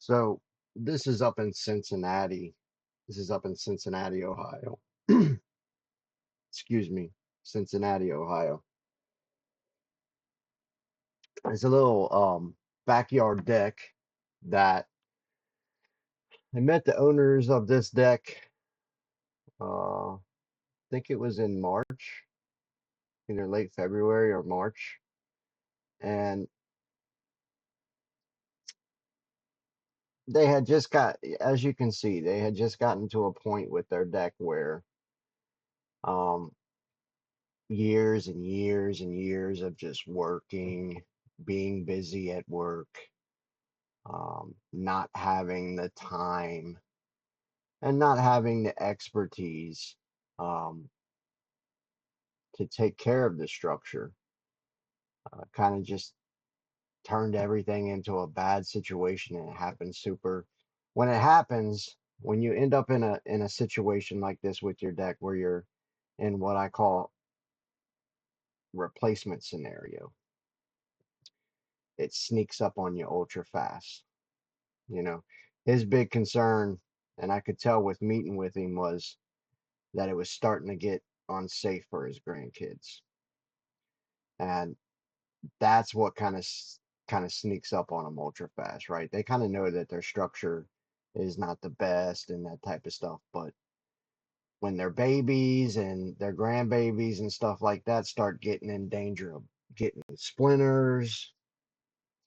So this is up in Cincinnati. This is up in Cincinnati, Ohio. Excuse me, Cincinnati, Ohio. It's a little backyard deck that I met the owners of this deck. I think it was in March, either late February or March, and they had just got, as you can see, they had just gotten to a point with their deck where um, years and years and years of just working, being busy at work, not having the time and not having the expertise um, to take care of the structure, kind of just turned everything into a bad situation. And it happens when it happens, when you end up in a situation like this with your deck where you're in what I call replacement scenario, it sneaks up on you ultra fast. You know, his big concern, and I could tell with meeting with him, was that it was starting to get unsafe for his grandkids. And that's what kind of sneaks up on them ultra fast, right? They kind of know that their structure is not the best and that type of stuff, but when their babies and their grandbabies and stuff like that start getting in danger of getting splinters,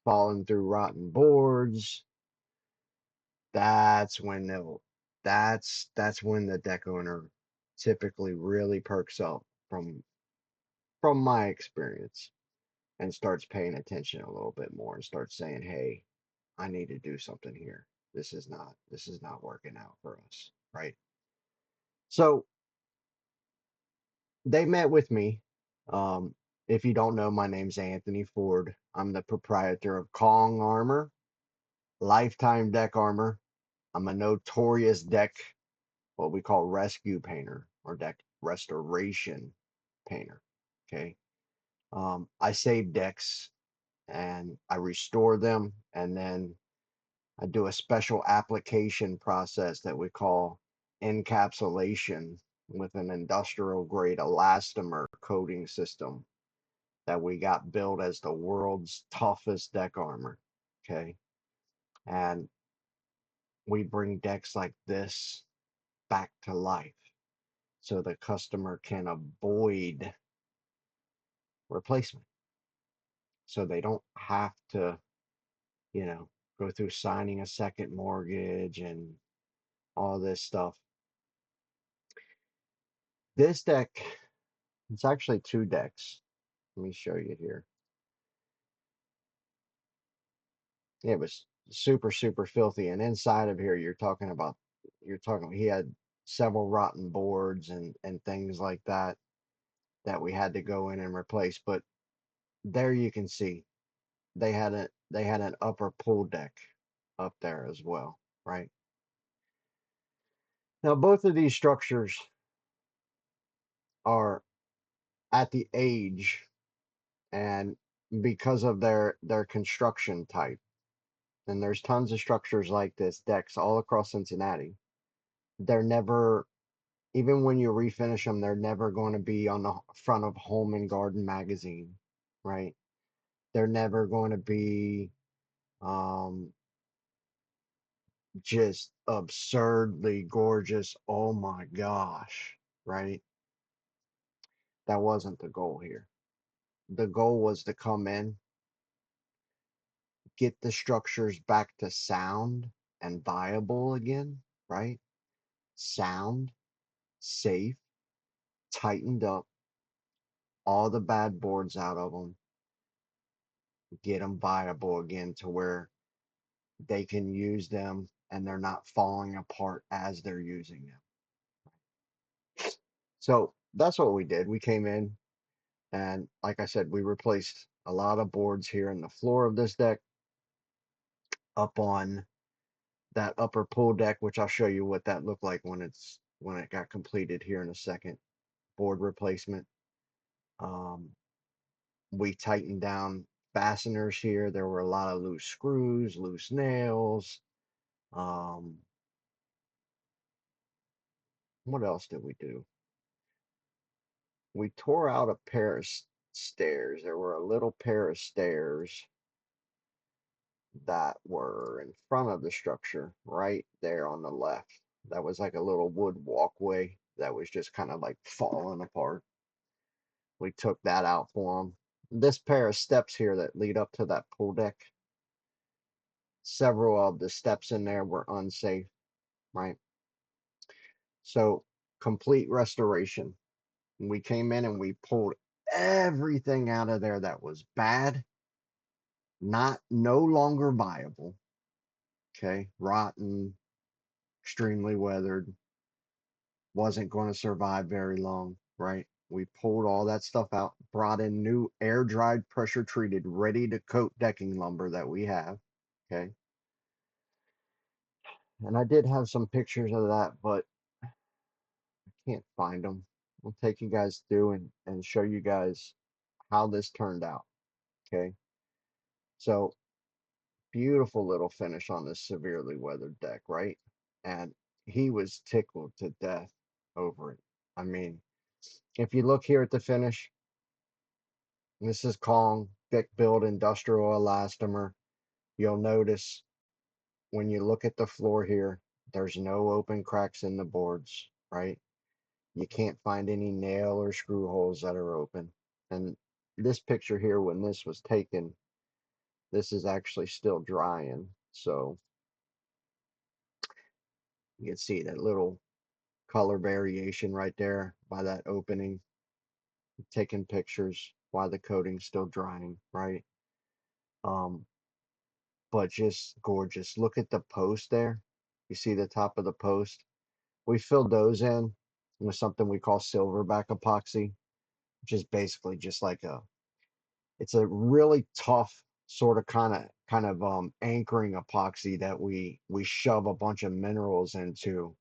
falling through rotten boards, that's when they'll that's when the deck owner typically really perks up from my experience and starts paying attention a little bit more and starts saying, "Hey, I need to do something here. This is not working out for us." Right? So they met with me. Um, if you don't know, my name's Anthony Ford. I'm the proprietor of Kong Armor, Lifetime Deck Armor. I'm a notorious deck, what we call rescue painter or deck restoration painter. Okay. I save decks and I restore them, and then I do a special application process that we call encapsulation with an industrial grade elastomer coating system that we got built as the world's toughest deck armor. Okay. And we bring decks like this back to life so the customer can avoid replacement. So they don't have to, you know, go through signing a second mortgage and all this stuff. This deck, it's actually two decks. Let me show you here. It was super, super filthy. And inside of here, he had several rotten boards and things like that that we had to go in and replace. But there you can see they had an upper pool deck up there as well, right? Now both of these structures are at the age and because of their construction type. And there's tons of structures like this, decks all across Cincinnati. They're never, even when you refinish them, they're never going to be on the front of Home and Garden magazine, right? They're never going to be um, just absurdly gorgeous. Oh my gosh, right? That wasn't the goal here. The goal was to come in, get the structures back to sound and viable again, right? Sound, safe, tightened up, all the bad boards out of them, get them viable again to where they can use them and they're not falling apart as they're using them. So that's what we did. We came in and, like I said, we replaced a lot of boards here in the floor of this deck, up on that upper pool deck, which I'll show you what that looked like when it got completed here in a second. Board replacement. Um, we tightened down fasteners here. There were a lot of loose screws, loose nails, Um, what else did we do? We tore out a pair of stairs. There were a little pair of stairs that were in front of the structure right there on the left. That was like a little wood walkway that was just kind of like falling apart. We took that out for them. This pair of steps here that lead up to that pool deck, several of the steps in there were unsafe, right? So complete restoration. We came in and we pulled everything out of there that was bad, not no longer viable, okay, rotten, extremely weathered, wasn't going to survive very long, right? We pulled all that stuff out, brought in new air dried, pressure treated, ready to coat decking lumber that we have, okay? And I did have some pictures of that, but I can't find them. I'll take you guys through and show you guys how this turned out, okay? So beautiful little finish on this severely weathered deck, right? And he was tickled to death over it. I mean, if you look here at the finish, this is Kong thick-build industrial elastomer. You'll notice when you look at the floor here, there's no open cracks in the boards, right? You can't find any nail or screw holes that are open. And this picture here, when this was taken, this is actually still drying. So you can see that little color variation right there by that opening. Taking pictures while the coating's still drying, right? Um, but just gorgeous. Look at the post there. You see the top of the post? We filled those in with something we call silverback epoxy, which is basically just like it's a really tough sort of kind of anchoring epoxy that we shove a bunch of minerals into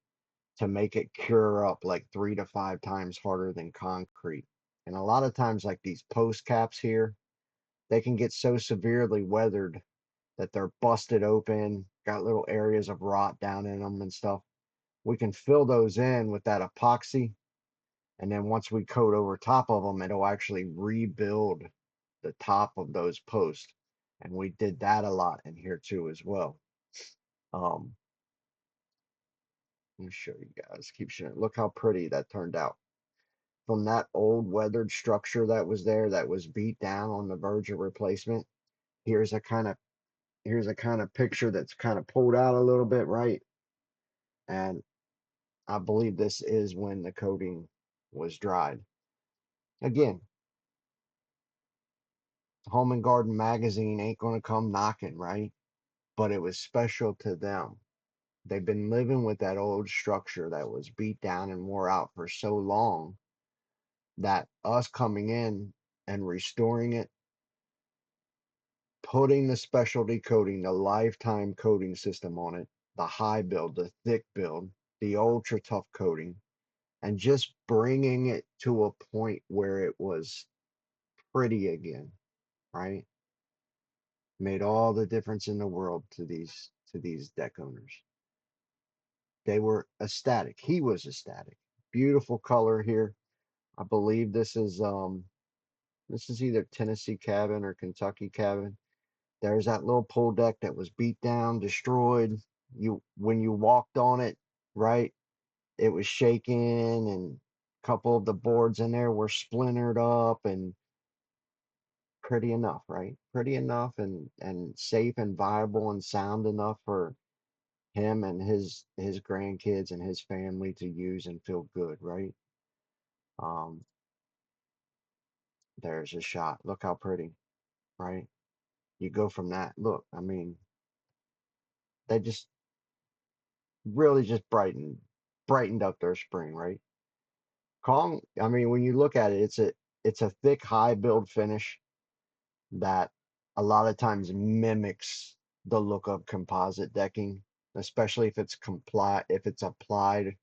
to make it cure up like 3 to 5 times harder than concrete. And a lot of times, like these post caps here, they can get so severely weathered that they're busted open, got little areas of rot down in them and stuff. We can fill those in with that epoxy. And then once we coat over top of them, it'll actually rebuild the top of those posts. And we did that a lot in here too as well. Um, let me show you guys. Keep showing. Look how pretty that turned out. From that old weathered structure that was there that was beat down on the verge of replacement. Here's a kind of here's a kind of picture that's kind of pulled out a little bit, right? And I believe this is when the coating was dried. Again, Home and Garden magazine ain't gonna come knocking, right? But it was special to them. They've been living with that old structure that was beat down and wore out for so long that us coming in and restoring it, putting the specialty coating, the lifetime coating system on it, the high build, the thick build, the ultra tough coating, and just bringing it to a point where it was pretty again, right? Made all the difference in the world to these deck owners. They were ecstatic. He was ecstatic. Beautiful color here. I believe this is either Tennessee cabin or Kentucky cabin. There's that little pool deck that was beat down, destroyed. You when you walked on it, right? It was shaking and a couple of the boards in there were splintered up and pretty enough, right? Pretty enough and safe and viable and sound enough for him and his grandkids and his family to use and feel good, right? Um, there's a shot. Look how pretty, right? You go from that. Look, I mean, they just really just brightened up their spring, right? Kong, I mean, when you look at it, it's a thick, high build finish that a lot of times mimics the look of composite decking, especially if it's applied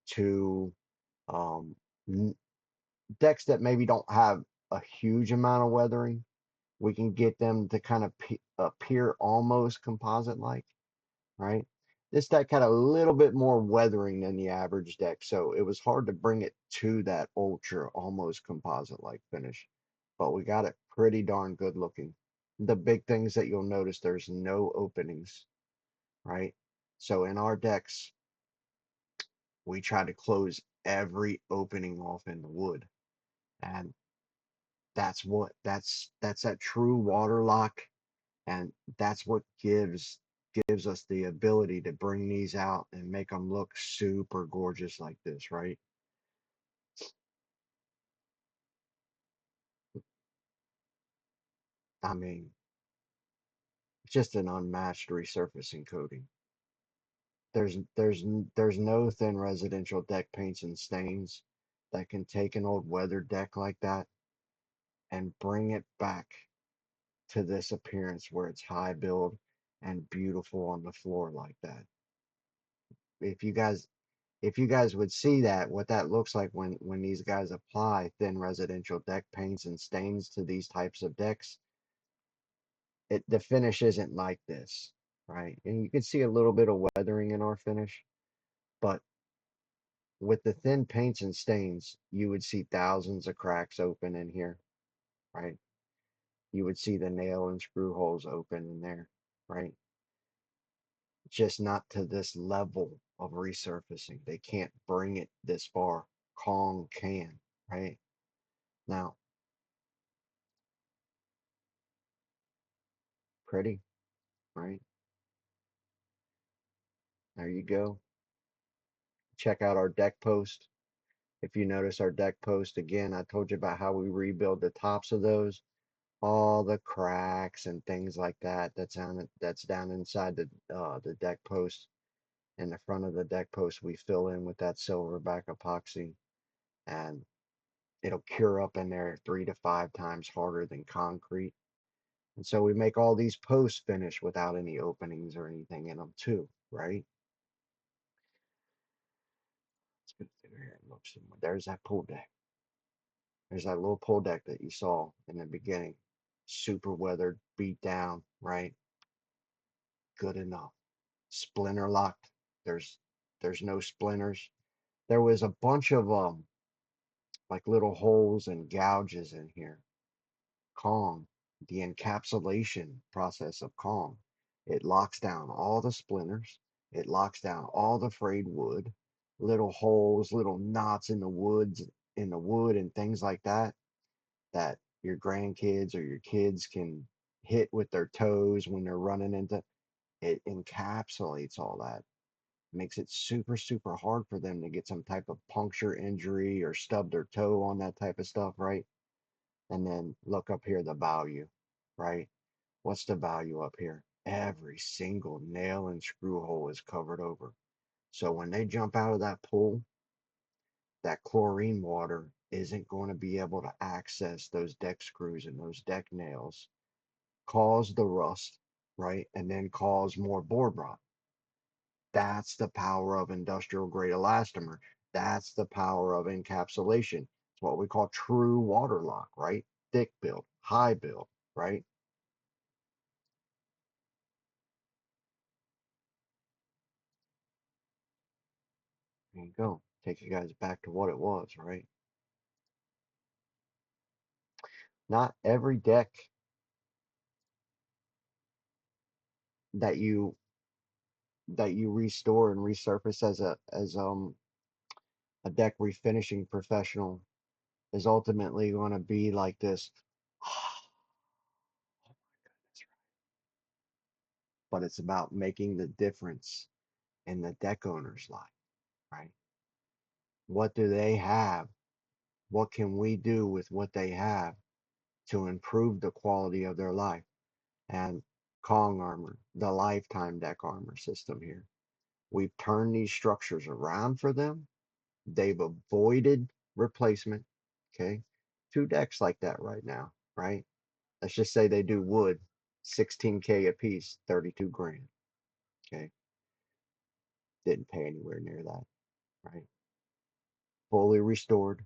to um, decks that maybe don't have a huge amount of weathering. We can get them to kind of appear almost composite like, right? This deck had a little bit more weathering than the average deck, so it was hard to bring it to that ultra almost composite like finish. But we got it pretty darn good looking. The big things that you'll notice, there's no openings, right? So in our decks, we try to close every opening off in the wood. And that's that true water lock, and that's what gives us the ability to bring these out and make them look super gorgeous like this, right? I mean, just an unmatched resurfacing coating. There's no thin residential deck paints and stains that can take an old weathered deck like that and bring it back to this appearance where it's high build and beautiful on the floor like that. If you guys if you guys would see that, what that looks like when these guys apply thin residential deck paints and stains to these types of decks, the finish isn't like this, right? And you can see a little bit of weathering in our finish, but with the thin paints and stains, you would see thousands of cracks open in here, right? You would see the nail and screw holes open in there, right? Just not to this level of resurfacing. They can't bring it this far. Kong can, right? Now, pretty, right? There you go. Check out our deck post. If you notice our deck post again, I told you about how we rebuild the tops of those, all the cracks and things like that. That's down inside the deck post. In the front of the deck post, we fill in with that silverback epoxy, and it'll cure up in there 3 to 5 times harder than concrete. And so we make all these posts finish without any openings or anything in them too, right? Let's go through here and look somewhere. There's that pool deck. There's that little pool deck that you saw in the beginning. Super weathered, beat down, right? Good enough. Splinter locked. There's there's no splinters. There was a bunch of like little holes and gouges in here. Kong, the encapsulation process of Kong. It locks down all the splinters. It locks down all the frayed wood, little holes, little knots in the woods, in the wood and things like that, that your grandkids or your kids can hit with their toes when they're running into. It encapsulates all that. Makes it super, super hard for them to get some type of puncture injury or stub their toe on that type of stuff, right? And then look up here, the value, right? What's the value up here? Every single nail and screw hole is covered over. So when they jump out of that pool, that chlorine water isn't going to be able to access those deck screws and those deck nails, cause the rust, right? And then cause more board rot. That's the power of industrial grade elastomer. That's the power of encapsulation. It's what we call true water lock, right? Thick build, high build, right? There you go. Take you guys back to what it was, right? Not every deck that you restore and resurface as a deck refinishing professional is ultimately going to be like this. But it's about making the difference in the deck owner's life, right? What do they have? What can we do with what they have to improve the quality of their life? And Kong Armor, the lifetime deck armor system here. We've turned these structures around for them. They've avoided replacement. Okay. Two decks like that right now, right? Let's just say they do wood, 16K a piece, 32 grand. Okay. Didn't pay anywhere near that, right? Fully restored,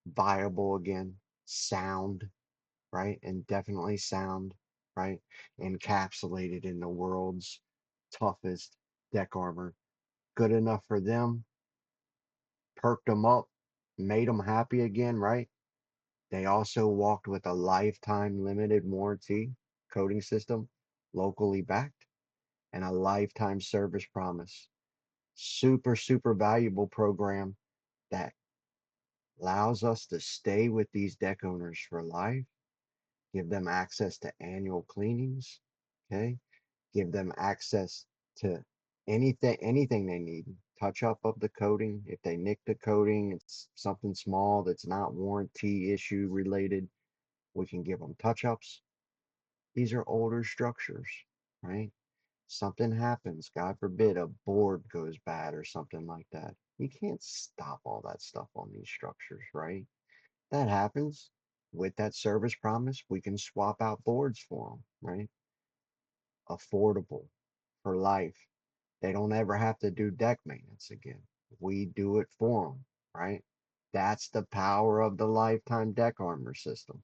viable again, sound, right? And definitely sound, right? Encapsulated in the world's toughest deck armor. Good enough for them, perked them up, made them happy again, right? They also walked with a lifetime limited warranty coating system, locally backed, and a lifetime service promise. Super, super valuable program that allows us to stay with these deck owners for life, give them access to annual cleanings, okay? Give them access to anything they need. Touch up of the coating. If they nick the coating, it's something small that's not warranty issue related, we can give them touch ups. These are older structures, right? Something happens, God forbid, a board goes bad or something like that. You can't stop all that stuff on these structures, right? That happens. With that service promise, we can swap out boards for them, right? Affordable for life. They don't ever have to do deck maintenance again. We do it for them, right? That's the power of the lifetime deck armor system.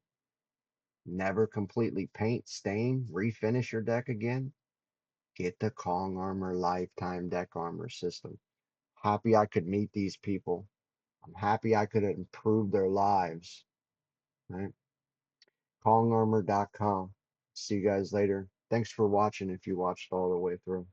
Never completely paint, stain, refinish your deck again. Get the Kong Armor lifetime deck armor system. Happy I could meet these people. I'm happy I could improve their lives, right? KongArmor.com. See you guys later. Thanks for watching if you watched all the way through.